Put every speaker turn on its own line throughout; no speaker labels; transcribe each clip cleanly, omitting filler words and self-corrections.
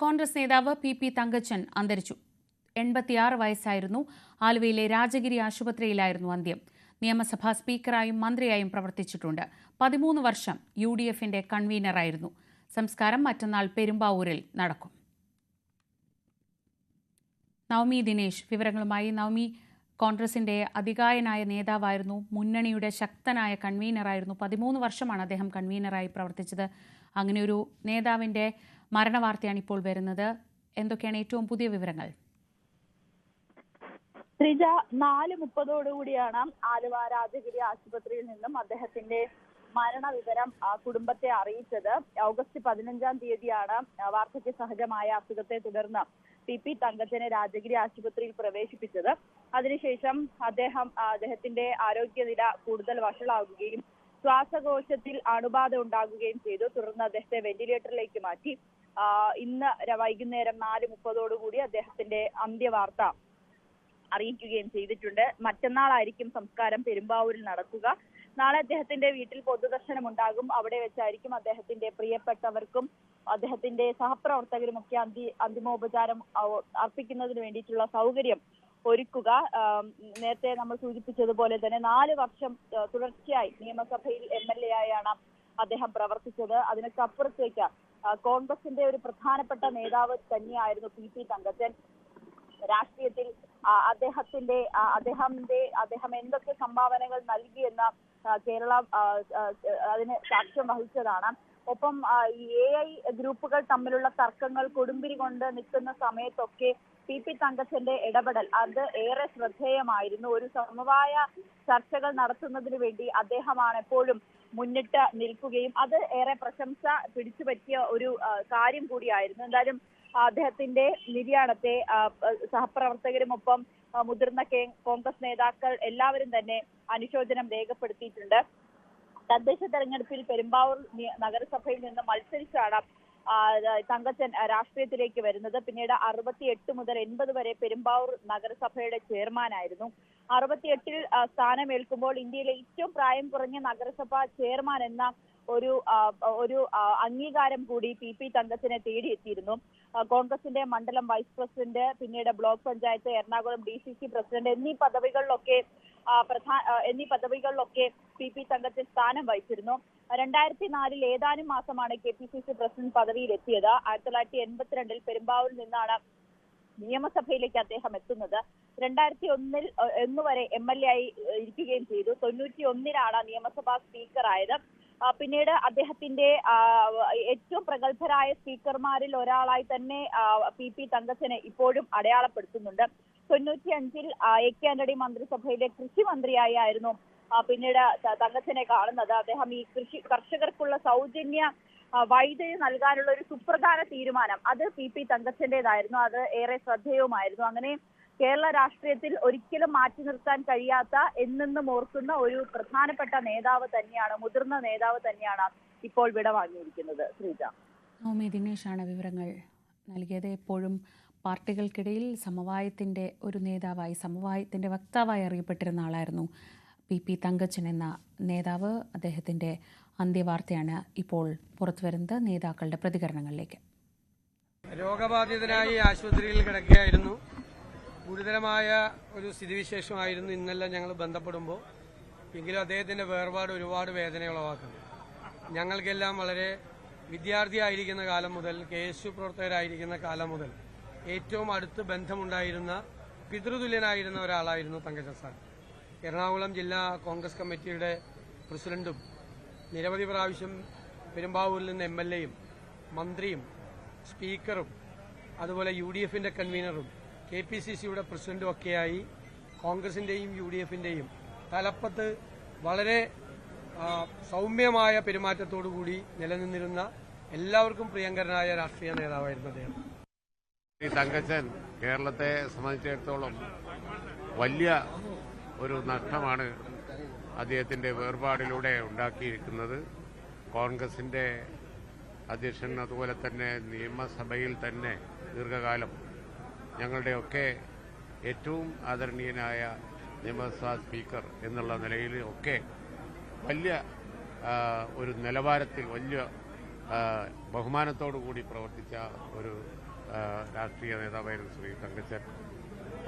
കോൺഗ്രസ് നേതാവ് പി തങ്കച്ചൻ അന്തരിച്ചു. 86 വയസ്സായിരുന്നു. ആലുവയിലെ രാജഗിരി ആശുപത്രിയിലായിരുന്നു അന്ത്യം. നിയമസഭാ സ്പീക്കറായും മന്ത്രിയായും പ്രവർത്തിച്ചിട്ടുണ്ട്. 13 വർഷം UDFന്റെ കൺവീനറായിരുന്നു. സംസ്കാരം മറ്റന്നാൾ പെരുമ്പാവൂരിൽ നടക്കും. നവമി ദിനേശ് വിവരങ്ങളുമായി. നവമി, കോൺഗ്രസിന്റെ അതികായനായ നേതാവായിരുന്നു, മുന്നണിയുടെ ശക്തനായ കൺവീനറായിരുന്നു. 13 വർഷമാണ് അദ്ദേഹം കൺവീനറായി പ്രവർത്തിച്ചത്. അങ്ങനെ ഒരു നേതാവിന്റെ മരണവാർത്തയാണ് ഇപ്പോൾ വരുന്നത്. എന്തൊക്കെയാണ് ഏറ്റവും പുതിയ വിവരങ്ങൾ?
ശ്രീജ, 4:30 ആലുവ രാജഗിരി ആശുപത്രിയിൽ നിന്നും അദ്ദേഹത്തിന്റെ മരണവിവരം കുടുംബത്തെ അറിയിച്ചത്. ഓഗസ്റ്റ് 15-ാം തീയതിയാണ് വാർദ്ധക്യ സഹജമായ അസുഖത്തെ തുടർന്ന് പി തങ്കച്ചനെ രാജഗിരി ആശുപത്രിയിൽ പ്രവേശിപ്പിച്ചത്. അതിനുശേഷം അദ്ദേഹത്തിന്റെ ആരോഗ്യനില കൂടുതൽ വഷളാകുകയും ശ്വാസകോശത്തിൽ അണുബാധ ഉണ്ടാകുകയും ചെയ്തു. തുടർന്ന് അദ്ദേഹത്തെ വെന്റിലേറ്ററിലേക്ക് മാറ്റി. ഇന്ന് വൈകുന്നേരം 4:30 അദ്ദേഹത്തിന്റെ അന്ത്യവാർത്ത അറിയിക്കുകയും ചെയ്തിട്ടുണ്ട്. മറ്റന്നാളായിരിക്കും സംസ്കാരം പെരുമ്പാവൂരിൽ നടക്കുക. നാളെ അദ്ദേഹത്തിന്റെ വീട്ടിൽ പൊതുദർശനം ഉണ്ടാകും. അവിടെ വെച്ചായിരിക്കും അദ്ദേഹത്തിന്റെ പ്രിയപ്പെട്ടവർക്കും അദ്ദേഹത്തിന്റെ സഹപ്രവർത്തകരുമൊക്കെ അന്തിമോപചാരം അർപ്പിക്കുന്നതിന് വേണ്ടിയിട്ടുള്ള സൗകര്യം ഒരുക്കുക. നേരത്തെ നമ്മൾ സൂചിപ്പിച്ചതുപോലെ തന്നെ 4 വർഷം തുടർച്ചയായി നിയമസഭയിൽ MLA ആയാണ് അദ്ദേഹം പ്രവർത്തിച്ചത്. അതിനൊക്കെ അപ്പുറത്തേക്ക് കോൺഗ്രസിന്റെ ഒരു പ്രധാനപ്പെട്ട നേതാവ് തന്നെയായിരുന്നു പി തങ്കച്ചൻ. രാഷ്ട്രീയത്തിൽ അദ്ദേഹം എന്തൊക്കെ സംഭാവനകൾ നൽകിയെന്ന് കേരളം അതിന് സാക്ഷ്യം വഹിച്ചതാണ്. ഒപ്പം AI ഗ്രൂപ്പുകൾ തമ്മിലുള്ള തർക്കങ്ങൾ കൊടുമ്പിരി കൊണ്ട് നിൽക്കുന്ന സമയത്തൊക്കെ പി തങ്കച്ചന്റെ ഇടപെടൽ അത് ഏറെ ശ്രദ്ധേയമായിരുന്നു. ഒരു സമവായ ചർച്ചകൾ നടത്തുന്നതിന് വേണ്ടി അദ്ദേഹമാണ് എപ്പോഴും മുന്നിട്ട് നിൽക്കുകയും അത് ഏറെ പ്രശംസ പിടിച്ചുപറ്റിയ ഒരു കാര്യം കൂടിയായിരുന്നു. എന്തായാലും അദ്ദേഹത്തിന്റെ നിര്യാണത്തെ സഹപ്രവർത്തകരുമൊപ്പം മുതിർന്ന കോൺഗ്രസ് നേതാക്കൾ എല്ലാവരും തന്നെ അനുശോചനം രേഖപ്പെടുത്തിയിട്ടുണ്ട്. തദ്ദേശ തെരഞ്ഞെടുപ്പിൽ പെരുമ്പാവൂർ നഗരസഭയിൽ നിന്ന് മത്സരിച്ചാണ് തങ്കച്ചൻ രാഷ്ട്രീയത്തിലേക്ക് വരുന്നത്. പിന്നീട് 68 മുതൽ 80 വരെ പെരുമ്പാവൂർ നഗരസഭയുടെ ചെയർമാനായിരുന്നു. 68-ൽ സ്ഥാനമേൽക്കുമ്പോൾ ഇന്ത്യയിലെ ഏറ്റവും പ്രായം കുറഞ്ഞ നഗരസഭാ ചെയർമാൻ എന്ന ഒരു അംഗീകാരം കൂടി പി തങ്കച്ചനെ തേടിയെത്തിയിരുന്നു. കോൺഗ്രസിന്റെ മണ്ഡലം വൈസ് പ്രസിഡന്റ്, പിന്നീട് block panchayat, Ernakulam DCC president എന്നീ പദവികളിലൊക്കെ പി തങ്കച്ചൻ സ്ഥാനം വഹിച്ചിരുന്നു. 2004-ൽ ഏതാനും മാസമാണ് KPCC പ്രസിഡന്റ് പദവിയിലെത്തിയത്. 1982-ൽ പെരുമ്പാവൂരിൽ നിന്നാണ് നിയമസഭയിലേക്ക് അദ്ദേഹം എത്തുന്നത്. 2001 വരെ MLA ആയി ഇരിക്കുകയും ചെയ്തു. 91-ലാണ് നിയമസഭാ സ്പീക്കറായത്. പിന്നീട് അദ്ദേഹത്തിന്റെ ഏറ്റവും പ്രഗത്ഭരായ സ്പീക്കർമാരിൽ ഒരാളായി തന്നെ പി തങ്കച്ചനെ ഇപ്പോഴും അടയാളപ്പെടുത്തുന്നുണ്ട്. 95-ൽ AK ആന്റണി മന്ത്രിസഭയിലെ കൃഷി മന്ത്രിയായിരുന്നു പിന്നീട് തങ്കച്ചനെ കാണുന്നത്. അദ്ദേഹം ഈ കർഷകർക്കുള്ള സൗജന്യ വൈദ്യുതി നൽകാനുള്ള ഒരു സുപ്രധാന തീരുമാനം അത് പി തങ്കച്ചന്റേതായിരുന്നു. അത് ഏറെ ശ്രദ്ധേയവുമായിരുന്നു. അങ്ങനെ കേരള രാഷ്ട്രീയത്തിൽ ഒരിക്കലും മാറ്റി നിർത്താൻ കഴിയാത്ത എന്നെന്നും ഓർക്കുന്ന ഒരു പ്രധാനപ്പെട്ട നേതാവ് തന്നെയാണ്, മുതിർന്ന നേതാവ് തന്നെയാണ് ഇപ്പോൾ വിടവാങ്ങിയിരിക്കുന്നത്. ശ്രീജ,
നവമി ദിനേശാണ് വിവരങ്ങൾ നൽകിയത്. എപ്പോഴും പാർട്ടികൾക്കിടയിൽ സമവായത്തിന്റെ ഒരു നേതാവായി, സമവായത്തിന്റെ വക്താവായി അറിയപ്പെട്ടിരുന്ന ആളായിരുന്നു പി തങ്കച്ചൻ എന്ന നേതാവ്. അദ്ദേഹത്തിന്റെ അന്ത്യവാർത്തയാണ് ഇപ്പോൾ പുറത്തുവരുന്നത്. നേതാക്കളുടെ പ്രതികരണങ്ങളിലേക്ക്.
രോഗബാധിതനായി ആശുപത്രിയിൽ കിടക്കുകയായിരുന്നു. ഗുരുതരമായ ഒരു സ്ഥിതിവിശേഷമായിരുന്നു ഇന്നെല്ലാം ഞങ്ങൾ ബന്ധപ്പെടുമ്പോൾ. എങ്കിലും അദ്ദേഹത്തിന്റെ വേർപാട് ഒരുപാട് വേദനയുളവാക്കുന്നു. ഞങ്ങൾക്കെല്ലാം വളരെ വിദ്യാർത്ഥിയായിരിക്കുന്ന കാലം മുതൽ, KSU പ്രവർത്തകരായിരിക്കുന്ന കാലം മുതൽ ഏറ്റവും അടുത്ത് ബന്ധമുണ്ടായിരുന്ന, പിതൃതുല്യനായിരുന്ന ഒരാളായിരുന്നു തങ്കച്ചൻ സാർ. എറണാകുളം ജില്ലാ കോൺഗ്രസ് കമ്മിറ്റിയുടെ പ്രസിഡന്റും നിരവധി പ്രാവശ്യം പെരുമ്പാവൂരിൽ നിന്ന് MLAയും മന്ത്രിയും സ്പീക്കറും അതുപോലെ UDFന്റെ കൺവീനറും KPCCയുടെ പ്രസിഡന്റും ഒക്കെയായി കോൺഗ്രസിന്റെയും UDFന്റെയും തലപ്പത്ത് വളരെ സൗമ്യമായ പെരുമാറ്റത്തോടുകൂടി നിലനിന്നിരുന്ന എല്ലാവർക്കും പ്രിയങ്കരനായ രാഷ്ട്രീയ നേതാവായിരുന്നു അദ്ദേഹം.
തങ്കച്ചൻ കേരളത്തെ സംബന്ധിച്ചിടത്തോളം വലിയ ഒരു നഷ്ടമാണ് അദ്ദേഹത്തിന്റെ വേർപാടിലൂടെ ഉണ്ടാക്കിയിരിക്കുന്നത്. കോൺഗ്രസിന്റെ അധ്യക്ഷൻ, അതുപോലെ തന്നെ നിയമസഭയിൽ തന്നെ ദീർഘകാലം ഞങ്ങളുടെയൊക്കെ ഏറ്റവും ആദരണീയനായ നിയമസഭാ സ്പീക്കർ എന്നുള്ള നിലയിൽ ഒക്കെ വലിയ ഒരു നിലവാരത്തിൽ വലിയ ബഹുമാനത്തോടു കൂടി പ്രവർത്തിച്ച ഒരു രാഷ്ട്രീയ നേതാവായിരുന്നു ശ്രീ തങ്കച്ചൻ.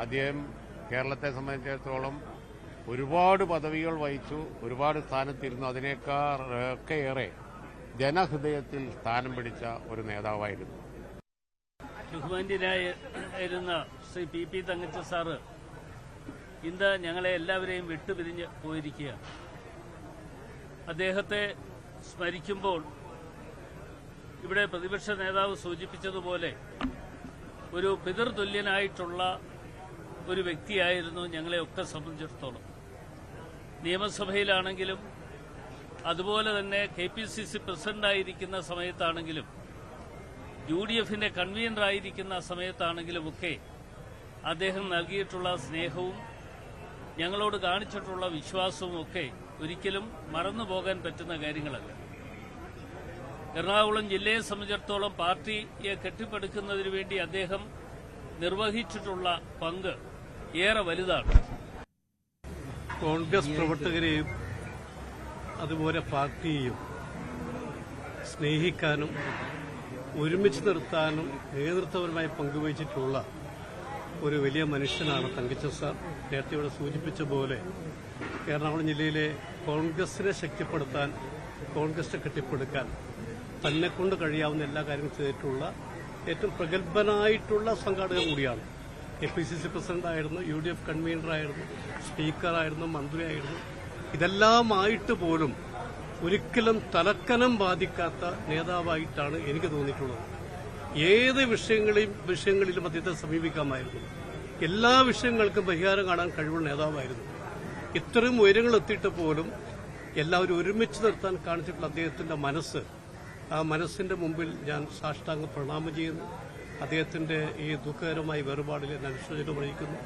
അദ്ദേഹം കേരളത്തെ സംബന്ധിച്ചിടത്തോളം ഒരുപാട് പദവികൾ വഹിച്ചു, ഒരുപാട് സ്ഥാനത്തിരുന്നു. അതിനേക്കാളൊക്കെ ഏറെ ജനഹൃദയത്തിൽ സ്ഥാനം പിടിച്ച ഒരു നേതാവായിരുന്നു.
ബഹുമാന്യനായിരുന്ന ശ്രീ പി തങ്കച്ചൻ സാറ് ഇന്ന് ഞങ്ങളെ എല്ലാവരെയും വിട്ടുപിരിഞ്ഞ് പോയിരിക്കുകയാണ്. അദ്ദേഹത്തെ സ്മരിക്കുമ്പോൾ ഇവിടെ പ്രതിപക്ഷ നേതാവ് സൂചിപ്പിച്ചതുപോലെ ഒരു പിതൃതുല്യനായിട്ടുള്ള ഒരു വ്യക്തിയായിരുന്നു ഞങ്ങളെയൊക്കെ സംബന്ധിച്ചിടത്തോളം. നിയമസഭയിലാണെങ്കിലും അതുപോലെ തന്നെ KPCC പ്രസിഡന്റായിരിക്കുന്ന സമയത്താണെങ്കിലും UDFന്റെ കൺവീനറായിരിക്കുന്ന സമയത്താണെങ്കിലുമൊക്കെ അദ്ദേഹം നൽകിയിട്ടുള്ള സ്നേഹവും ഞങ്ങളോട് കാണിച്ചിട്ടുള്ള വിശ്വാസവും ഒക്കെ ഒരിക്കലും മറന്നുപോകാൻ പറ്റുന്ന കാര്യങ്ങളല്ല. എറണാകുളം ജില്ലയെ സംബന്ധിച്ചിടത്തോളം പാർട്ടിയെ കെട്ടിപ്പടുക്കുന്നതിനു വേണ്ടി അദ്ദേഹം നിർവഹിച്ചിട്ടുള്ള പങ്ക് ഏറെ വലുതാണ്.
കോൺഗ്രസ് പ്രവർത്തകരെയും അതുപോലെ പാർട്ടിയെയും സ്നേഹിക്കാനും ഒരുമിച്ച് നിർത്താനും നേതൃത്വപരമായി പങ്കുവച്ചിട്ടുള്ള ഒരു വലിയ മനുഷ്യനാണ് തങ്കച്ചൻ സാർ. നേരത്തെ ഇവിടെ സൂചിപ്പിച്ച പോലെ എറണാകുളം ജില്ലയിലെ കോൺഗ്രസിനെ ശക്തിപ്പെടുത്താൻ, കോൺഗ്രസിനെ കെട്ടിപ്പടുക്കാൻ തന്നെക്കൊണ്ട് കഴിയാവുന്ന എല്ലാ കാര്യങ്ങളും ചെയ്തിട്ടുള്ള ഏറ്റവും പ്രഗത്ഭനായിട്ടുള്ള സംഘാടകൻ കൂടിയാണ്. KPCC പ്രസിഡന്റായിരുന്നു, UDF കൺവീനറായിരുന്നു, സ്പീക്കറായിരുന്നു, മന്ത്രിയായിരുന്നു. ഇതെല്ലാമായിട്ട് പോലും ഒരിക്കലും തലക്കനം ബാധിക്കാത്ത നേതാവായിട്ടാണ് എനിക്ക് തോന്നിയിട്ടുള്ളത്. ഏത് വിഷയങ്ങളിലും അദ്ദേഹത്തെ സമീപിക്കാമായിരുന്നു. എല്ലാ വിഷയങ്ങൾക്കും പരിഹാരം കാണാൻ കഴിവുള്ള നേതാവായിരുന്നു. ഇത്രയും ഉയരങ്ങൾ എത്തിയിട്ട് പോലും എല്ലാവരും ഒരുമിച്ച് നിർത്താൻ കാണിച്ചിട്ടുള്ള അദ്ദേഹത്തിന്റെ മനസ്സ്, ആ മനസ്സിന്റെ മുമ്പിൽ ഞാൻ സാഷ്ടാംഗ പ്രണാമം ചെയ്യുന്നു. അദ്ദേഹത്തിന്റെ ഈ ദുഃഖകരമായ വേർപാടിൽ ഞാൻ അനുശോചനം അറിയിക്കുന്നു.